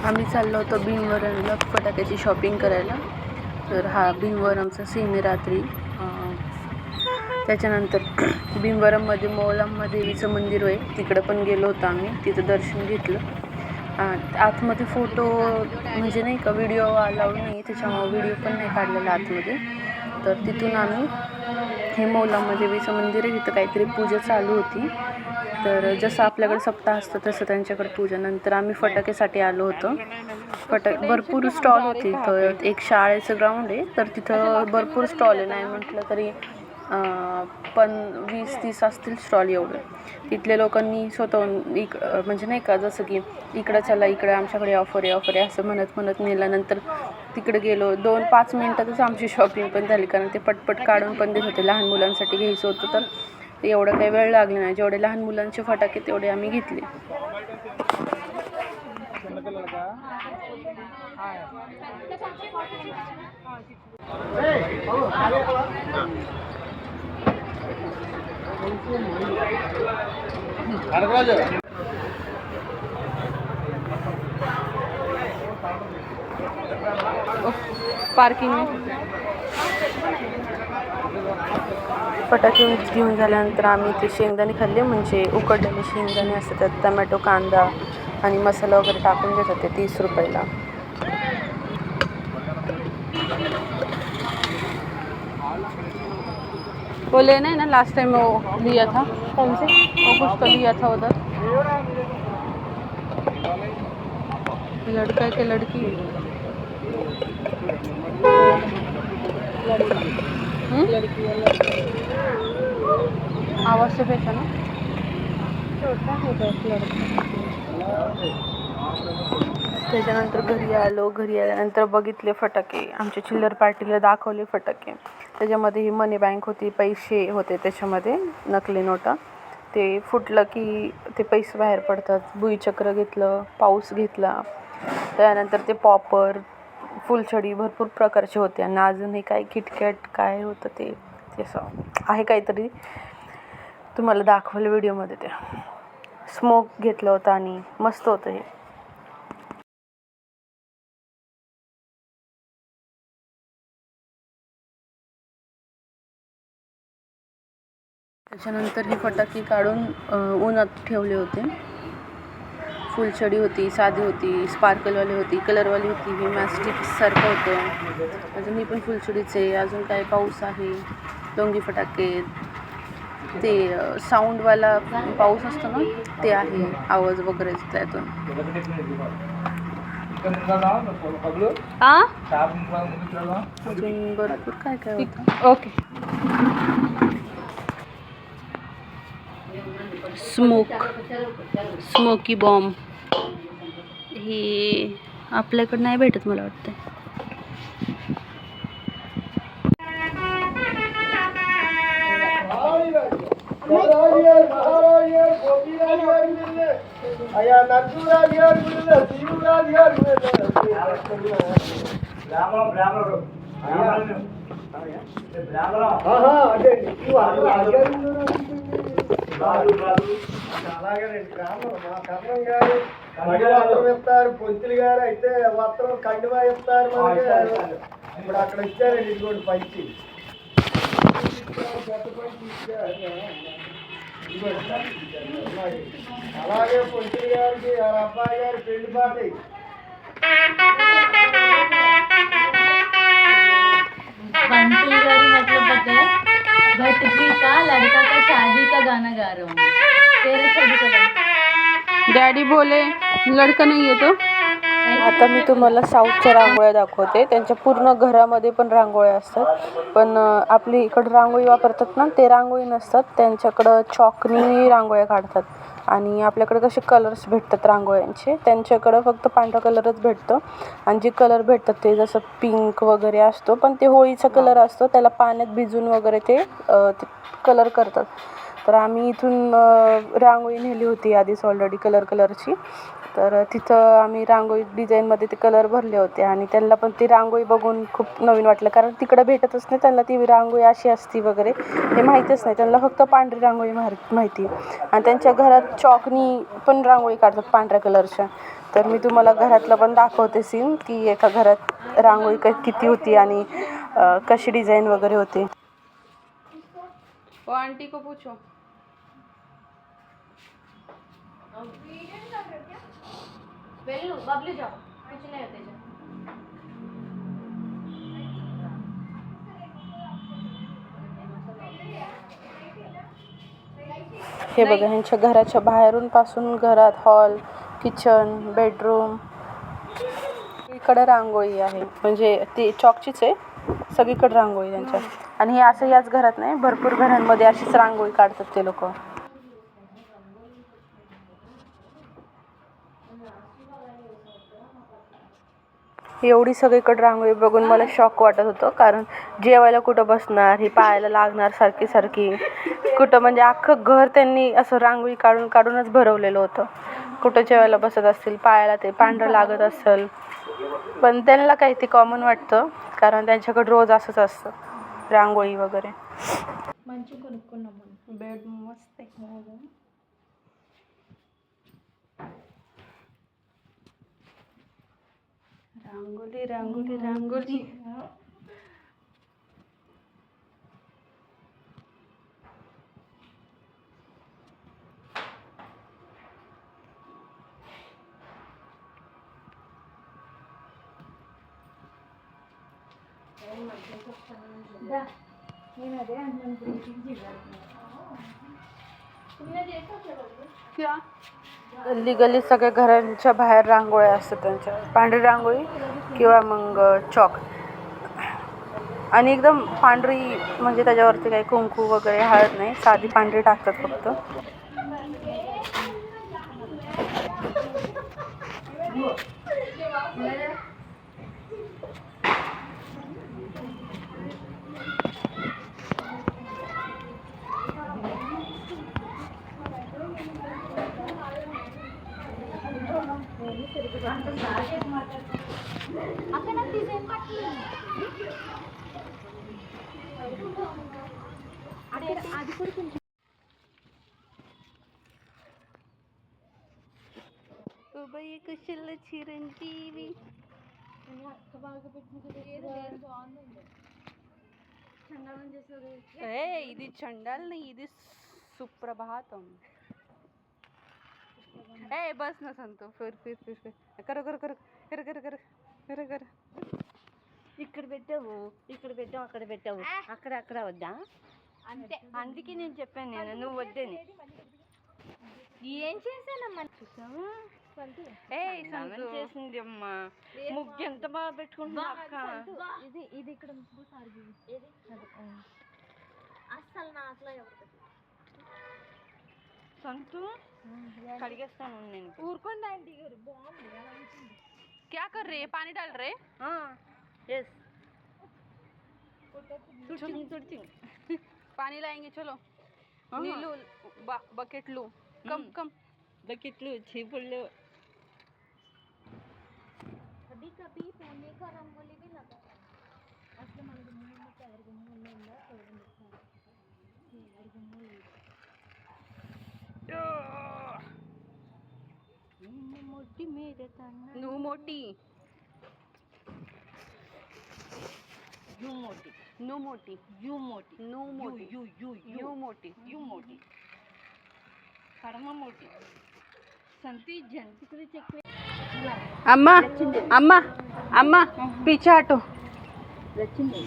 आम्ही चाललो होतो भीमवरमला फटाक्याची शॉपिंग करायला. तर हा भीमवरमचा सीन आहे रात्री. त्याच्यानंतर भीमवरममध्ये मोलांबा देवीचं मंदिर आहे, तिकडं पण गेलो होतो आम्ही. तिथं दर्शन घेतलं. आतमध्ये फोटो म्हणजे नाही का व्हिडिओ अलाउड नाही, त्याच्यामुळे व्हिडिओ पण नाही काढलेला आतमध्ये. तर तिथून आम्ही हे मोलांबा देवीचं मंदिर आहे, तिथं काहीतरी पूजा चालू होती. तर जसं आपल्याकडे सप्ताह असतं तसं त्यांच्याकडे पूजा. नंतर आम्ही फटाक्यासाठी आलो होतो. भरपूर स्टॉल होते. तर एक शाळेचं ग्राउंड आहे, तर तिथं भरपूर स्टॉल आहे. नाही म्हटलं तरी 20-30 असतील स्टॉल एवढं. तिथल्या लोकांनी स्वतःहून म्हणजे नाही का, जसं की इकडं चला, इकडं आमच्याकडे ऑफर आहे असं म्हणत नेल्यानंतर तिकडे गेलो. 2-5 मिनटातच आमची शॉपिंग पण झाली, कारण ते पटपट काढून पण देत होते. लहान मुलांसाठी घ्यायचं होतं, तर एवढं काही वेळ लागला नाही. जेवढे लहान मुलांचे फटाके तेवढे आम्ही घेतले. पार्किंग फटाके घेऊन झाल्यानंतर आम्ही ते शेंगदाणे खाल्ले. म्हणजे उकडलेले शेंगदाणे असतात, त्यात टमॅटो, कांदा आणि मसाला वगैरे टाकून देत होते 30 रुपयाला. वो लेना है ना, लास्ट टाइम वो लिया था, कौन से वो कुछ तो लिया था उधर. लड़का के लड़की आवाज से पहचाना. त्याच्यानंतर घरी आल्यानंतर बघितले फटाके. आमच्या चिल्लर पार्टीला दाखवले फटाके. त्याच्यामध्ये ही मनी बँक होती, पैसे होते त्याच्यामध्ये, नकली नोटा. ते फुटलं की ते पैसे बाहेर पडतात. भुईचक्र घेतलं, पाऊस घेतला. त्यानंतर ते पॉपर, फुलछडी, भरपूर प्रकारचे होते. आणि अजूनही काय किटकॅट काय होतं ते असं आहे काहीतरी, तुम्हाला दाखवलं व्हिडिओमध्ये. ते स्मोक घेतलं होतं आणि मस्त होतं हे. त्याच्यानंतर हे फटाके काढून उन्हात ठेवले होते. फुलछडी होती, साधी होती, स्पार्कलवाली होती, कलरवाली होती, ही मॅस्टिकसारखं होतं. अजून ही पण फुलछडीच आहे. अजून काय पाऊस आहे, लोंगी फटाके, ते साऊंडवाला पाऊस असतो ना, ते आहे, आवाज वगैरे त्यातून. अजून भरपूर काय काय होतं. ओके. स्मोकी बॉम्ब हे आपल्याकडं नाही भेटत मला वाटतं. పొంతులు గారు అయితే మాత్రం కండువా చెప్తారు. ఇప్పుడు అక్కడ ఇచ్చారండి, ఇదిగోండి పంచి. అలాగే పొంతులు గారికి వాళ్ళ అబ్బాయి గారి పెళ్లి పాటి. बंटी गारी मतलब पता है, भटकी का लड़का का शादी का गाना गा रहा हूँ. तेरे शादी का गाना. डॅडी बोले लडका नाही येतो. आता मी तुम्हाला साऊथच्या रांगोळ्या दाखवते. त्यांच्या पूर्ण घरामध्ये पण रांगोळ्या असतात, पण आपली इकडं रांगोळी वापरतात ना, ते रांगोळी नसतात. त्यांच्याकडं चॉकनी रांगोळ्या काढतात. आणि आपल्याकडे कसे कलर्स भेटतात रांगोळ्यांचे, त्यांच्याकडं फक्त पांढरा कलरच भेटतो. आणि जे कलर भेटतात ते जसं पिंक वगैरे असतो, पण ते होळीचा कलर असतो, त्याला पाण्यात भिजून वगैरे ते कलर करतात. तर आम्ही इथून रांगोळी नेली होती आधीच ऑलरेडी कलरची. तर तिथं आम्ही रांगोळी डिझाईनमध्ये ते कलर भरले होते आणि त्यांना पण ती रांगोळी बघून खूप नवीन वाटलं, कारण तिकडं भेटतच नाही त्यांना ती रांगोळी अशी असती वगैरे हे माहीतच नाही. त्यांना फक्त पांढरी रांगोळी माहिती आणि त्यांच्या घरात चॉकनी पण रांगोळी काढतात पांढऱ्या कलरच्या. तर मी तुम्हाला घरातलं पण दाखवते सीन की एका घरात रांगोळी किती होती आणि कशी डिझाईन वगैरे होते. ओ आंटी को पूछो. बबली जाओ कुछ नहीं होते जा. हे बघा ह्यांच्या घराच्या बाहेरून पासून घरात हॉल, किचन, बेडरूम इकडे रांगोळी आहे, म्हणजे ती चॉकचीच आहे, सगळीकडे रांगोळी त्यांच्या. आणि हे असं याच घरात नाही, भरपूर घरांमध्ये अशीच रांगोळी काढतात ते लोक. एवढी सगळीकडे रांगोळी बघून मला शॉक वाटत होतं, कारण जेवायला कुठं बसणार, ही पाहायला लागणार सारखी सारखी कुठं, म्हणजे अख्खं घर त्यांनी असं रांगोळी काढून काढूनच भरवलेलं होतं. कुठं जेवायला बसत असतील, पायाला ते पांढरं लागत असेल, पण त्यांना काही ते कॉमन वाटतं, कारण त्यांच्याकडे रोज असंच असतं रांगोळी वगैरे. बेड मस्त आहे. रांगोली रांगोली रांगोली. गल्ली गल्ली सगळ्या घरांच्या बाहेर रांगोळ्या असतात त्यांच्या, पांढरी रांगोळी किंवा मग चॉक, आणि एकदम पांढरी, म्हणजे त्याच्यावरती काही कुंकू वगैरे हळद नाही, साधी पांढरी टाकतात फक्त. कुशल चिरंजीवी. ఇది చండాల్ नाही, ఇది सुप्रभातम. ए बस ना संतो, फिर फिर फिर फिर करो करो करो करो करो करो करो करो. ఇక్కడ పెట్టావు, ఇక్కడ పెట్టావు, అక్కడ పెట్టావు, అక్కడ అక్కడ వద్దా అంతే. అందుకే నేను చెప్పాను, నేను నువ్వు వద్దని. ఏం చేశానమ్మా చూసావా? చేసింది అమ్మా, ముగ్గు ఎంత బాగా పెట్టుకుంటున్నా అక్క. ఇది ఇది ఇక్కడ ముగ్గు సారి అస్సలు నా అట్లా ఎవరు సంతు కడిగేస్తాను నేను. ఊరుకోండి ఆంటీ గారు, బాగుంది. क्या कर रहे, पानी डाल रहे? यस पानी लाएंगे, चलो. नीलू बकेट लू, कम कम बकेट लो, छिपुल लो. कभी कभी सोने का रंगोली भी लगा असलं मला तुम्ही तयार करून म्हणलं करून मोठी मेरे ताना नू मोटी यू मोठी नू मोटी यू मोठी नू मोटी यू यू यू मोटी यू मोठी కడమ मोठी संती जंतिकरी चक्के. अम्मा अम्मा अम्मा पीछे हटो. रचिंदे